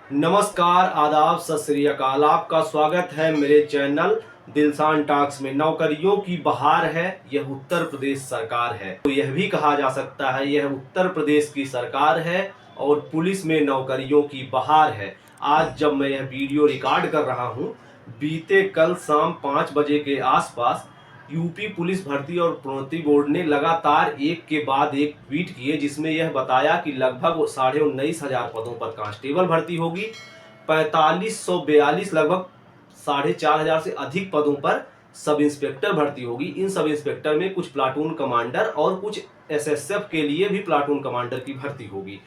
नमस्कार, आदाब, सत श्री अकाल। आपका स्वागत है मेरे चैनल दिलसान टॉक्स में। नौकरियों की बहार है, यह उत्तर प्रदेश सरकार है। तो यह भी कहा जा सकता है यह उत्तर प्रदेश की सरकार है और पुलिस में नौकरियों की बहार है। आज जब मैं यह वीडियो रिकॉर्ड कर रहा हूं, बीते कल शाम 5 बजे के आसपास यूपी पुलिस भर्ती और प्रोन्नति बोर्ड ने लगातार एक के बाद एक ट्वीट किए, जिसमें यह बताया कि लगभग 19,500 पदों पर कांस्टेबल भर्ती होगी, 4542 लगभग 4,500 से अधिक पदों पर सब इंस्पेक्टर भर्ती होगी। इन सब इंस्पेक्टर में कुछ प्लाटून कमांडर और कुछ एसएसएफ के लिए भी प्लाटून कमांडर की भर्ती होगी।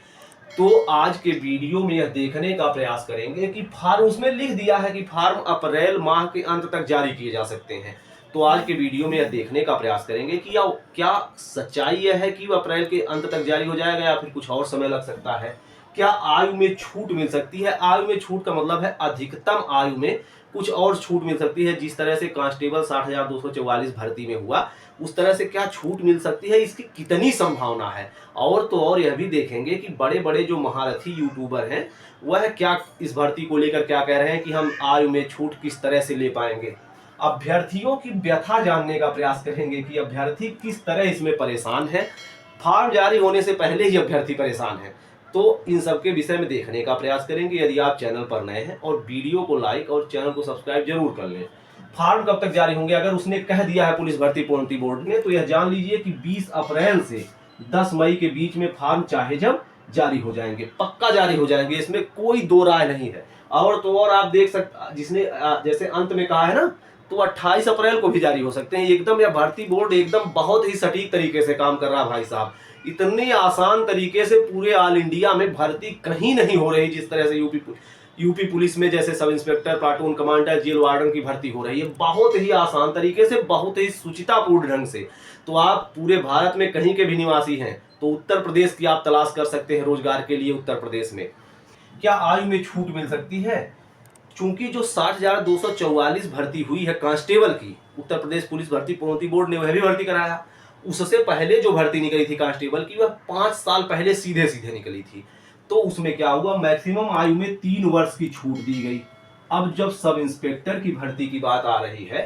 तो आज के वीडियो में यह देखने का प्रयास करेंगे कि फार्म उसमें लिख दिया है कि फार्म अप्रैल माह के अंत तक जारी किए जा सकते हैं। तो आज के वीडियो में यह देखने का प्रयास करेंगे कि क्या सच्चाई यह है कि अप्रैल के अंत तक जारी हो जाएगा या फिर कुछ और समय लग सकता है। क्या आयु में छूट मिल सकती है। आयु में छूट का मतलब है अधिकतम आयु में कुछ और छूट मिल सकती है। जिस तरह से कांस्टेबल 60,244 भर्ती में हुआ, उस तरह से क्या छूट मिल सकती है, इसकी कितनी संभावना है। और तो और यह भी देखेंगे कि बड़े बड़े जो महारथी यूट्यूबर हैं वह क्या इस भर्ती को लेकर क्या कह रहे हैं कि हम आयु में छूट किस तरह से ले पाएंगे। अभ्यर्थियों की व्यथा जानने का प्रयास करेंगे कि अभ्यर्थी किस तरह इसमें परेशान है। फॉर्म जारी होने से पहले ही अभ्यर्थी परेशान है। तो इन सब के विषय में देखने का प्रयास करेंगे। यदि आप चैनल पर नए हैं और वीडियो को लाइक और चैनल को सब्सक्राइब जरूर कर लें। फॉर्म कब तक जारी होंगे, अगर उसने कह दिया है पुलिस भर्ती प्रोन्नति बोर्ड ने, तो यह जान लीजिए कि 20 अप्रैल से 10 मई के बीच में फॉर्म चाहे जब जारी हो जाएंगे, पक्का जारी हो जाएंगे, इसमें कोई दो राय नहीं है। और तो और आप देख सकते, जिसने जैसे अंत में कहा है ना, तो 28 अप्रैल को भी जारी हो सकते हैं एकदम। यह भर्ती बोर्ड एकदम बहुत ही सटीक तरीके से काम कर रहा है भाई साहब। इतनी आसान तरीके से पूरे ऑल इंडिया में भर्ती कहीं नहीं हो रही जिस तरह से यूपी पुलिस में जैसे sub inspector, platoon commander, jail warden की भर्ती हो रही है, बहुत ही आसान तरीके से, बहुत ही सुचितापूर्ण ढंग से। तो आप पूरे भारत में कहीं के भी निवासी हैं तो उत्तर प्रदेश की आप तलाश कर सकते हैं रोजगार के लिए। उत्तर प्रदेश में क्या आयु में छूट मिल सकती है। चूंकि जो 60,244 भर्ती हुई है कांस्टेबल की, उत्तर प्रदेश पुलिस भर्ती प्रोन्नति बोर्ड ने वह भी भर्ती कराया। उससे पहले जो भर्ती निकली थी कांस्टेबल की, वह 5 साल पहले सीधे सीधे निकली थी। तो उसमें क्या हुआ, मैक्सिमम आयु में 3 वर्ष की छूट दी गई। अब जब सब इंस्पेक्टर की भर्ती की बात आ रही है,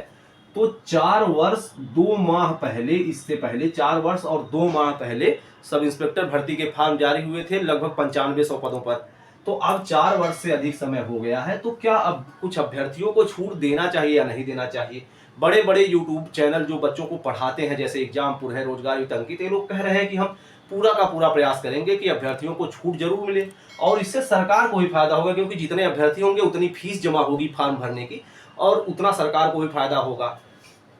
तो 4 वर्ष 2 माह पहले, इससे पहले 4 वर्ष और 2 माह पहले सब इंस्पेक्टर भर्ती के फॉर्म जारी हुए थे लगभग 9500 पदों पर। तो अब 4 वर्ष से अधिक समय हो गया है। तो क्या अब कुछ अभ्यर्थियों को छूट देना चाहिए या नहीं देना चाहिए। बड़े बड़े यूट्यूब चैनल जो बच्चों को पढ़ाते हैं, जैसे एग्जामपुर है, रोजगार युक्त अंकित, ये लोग कह रहे हैं कि हम पूरा का पूरा प्रयास करेंगे कि अभ्यर्थियों को छूट जरूर मिले। और इससे सरकार को भी फायदा होगा, क्योंकि जितने अभ्यर्थी होंगे उतनी फीस जमा होगी फॉर्म भरने की, और उतना सरकार को भी फायदा होगा।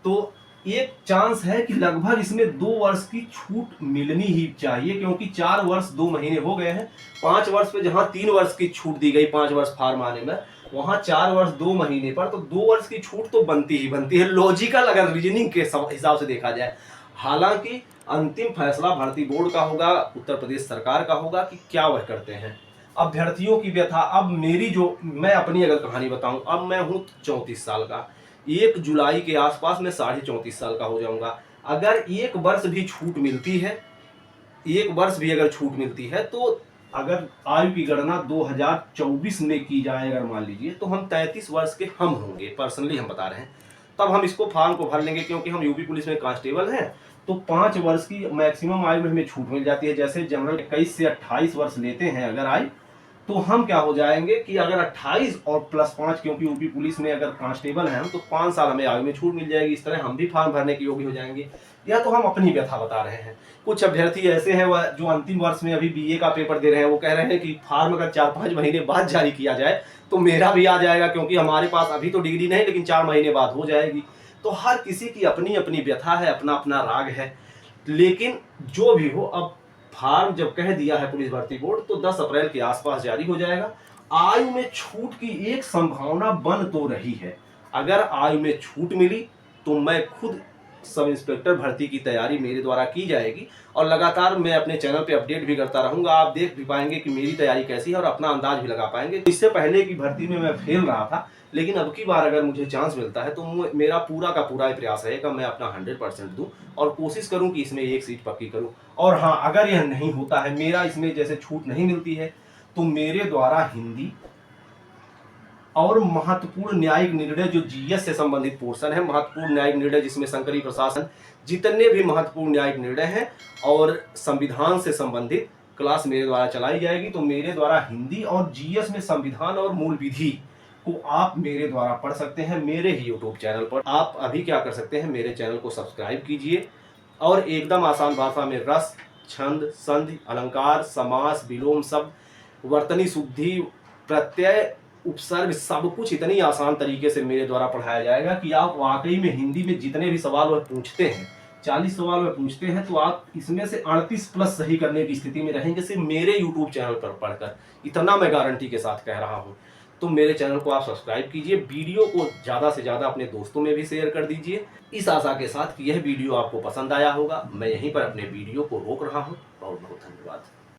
तो एक चांस है कि लगभग इसमें 2 वर्ष की छूट मिलनी ही चाहिए, क्योंकि 4 वर्ष 2 महीने हो गए हैं। 5 वर्ष पे जहां 3 वर्ष की छूट दी गई 5 वर्ष फॉर्म आने में, वहां 4 वर्ष 2 महीने पर तो 2 वर्ष की छूट तो बनती ही बनती है, लॉजिकल अगर रीजनिंग के हिसाब से देखा जाए। हालांकि अंतिम फैसला भर्ती बोर्ड का होगा, उत्तर प्रदेश सरकार का होगा कि क्या वह करते हैं। अभ्यर्थियों की व्यथा, अब मेरी जो, मैं अपनी अगर कहानी बताऊं, अब मैं हूं 34 साल का। 1 जुलाई के आसपास मैं 34.5 साल का हो जाऊंगा। अगर 1 वर्ष भी छूट मिलती है, 1 वर्ष भी अगर छूट मिलती है, तो अगर आयु की गणना 2024 में की जाए, अगर मान लीजिए, तो हम 33 वर्ष के हम होंगे, पर्सनली हम बता रहे हैं। तब हम इसको फॉर्म को भर लेंगे, क्योंकि हम यूपी पुलिस में कांस्टेबल हैं। तो 5 वर्ष की मैक्सिमम आयु में हमें छूट मिल जाती है। जैसे जनरल 21 से 28 वर्ष लेते हैं अगर आयु, तो हम क्या हो जाएंगे कि अगर 28 और प्लस 5, क्योंकि यूपी पुलिस में अगर कांस्टेबल हैं हम, तो 5 साल हमें आयु में छूट मिल जाएगी। इस तरह हम भी फॉर्म भरने के योग्य हो जाएंगे। या तो हम अपनी व्यथा बता रहे हैं। कुछ अभ्यर्थी ऐसे हैं वह जो अंतिम वर्ष में अभी बीए का पेपर दे रहे हैं, वो कह रहे हैं कि फॉर्म अगर 4-5 महीने बाद जारी किया जाए तो मेरा भी आ जाएगा, क्योंकि हमारे पास अभी तो डिग्री नहीं, लेकिन 4 महीने बाद हो जाएगी। तो हर किसी की अपनी अपनी व्यथा है, अपना अपना राग है। लेकिन जो भी हो, अब फॉर्म जब कह दिया है पुलिस भर्ती बोर्ड, तो 10 अप्रैल के आसपास जारी हो जाएगा। आयु में छूट की एक संभावना बन तो रही है। अगर आयु में छूट मिली तो मैं खुद सब इंस्पेक्टर भर्ती की तैयारी मेरे द्वारा की जाएगी, और लगातार मैं अपने चैनल पे अपडेट भी करता रहूंगा। आप देख भी पाएंगे कि मेरी तैयारी कैसी है और अपना अंदाज भी लगा पाएंगे। इससे पहले की भर्ती में मैं फेल रहा था, लेकिन अब की बार अगर मुझे चांस मिलता है तो मेरा पूरा का पूरा प्रयास रहेगा, मैं अपना 100% दूं और कोशिश करूं कि इसमें 1 सीट पक्की करूं। और हाँ, अगर यह नहीं होता है, मेरा इसमें जैसे छूट नहीं मिलती है, तो मेरे द्वारा हिंदी, और महत्वपूर्ण न्यायिक निर्णय जो जीएस से संबंधित पोर्शन है, महत्वपूर्ण न्यायिक निर्णय जिसमें संकरीय प्रशासन, जितने भी महत्वपूर्ण न्यायिक निर्णय हैं और संविधान से संबंधित क्लास मेरे द्वारा चलाई जाएगी। तो मेरे द्वारा हिंदी और जीएस में संविधान और मूल विधि को आप मेरे द्वारा पढ़ सकते हैं मेरे ही यूट्यूब चैनल पर। आप अभी क्या कर सकते हैं, मेरे चैनल को सब्सक्राइब कीजिए और एकदम आसान भाषा में रस, छंद, संधि, अलंकार, समास, विलोम शब्द, वर्तनी शुद्धि, प्रत्यय, उपसर्ग, सब कुछ इतनी आसान तरीके से मेरे द्वारा पढ़ाया जाएगा कि आप वाकई में हिंदी में जितने भी सवाल वह पूछते हैं, 40 सवाल वह पूछते हैं, तो आप इसमें से 38 प्लस सही करने की स्थिति में रहेंगे सिर्फ मेरे यूट्यूब चैनल पर पढ़कर। इतना मैं गारंटी के साथ कह रहा हूँ। तो मेरे चैनल को आप सब्सक्राइब कीजिए, वीडियो को ज़्यादा से ज़्यादा अपने दोस्तों में भी शेयर कर दीजिए, इस आशा के साथ कि यह वीडियो आपको पसंद आया होगा। मैं यहीं पर अपने वीडियो को रोक रहा हूँ। बहुत बहुत धन्यवाद।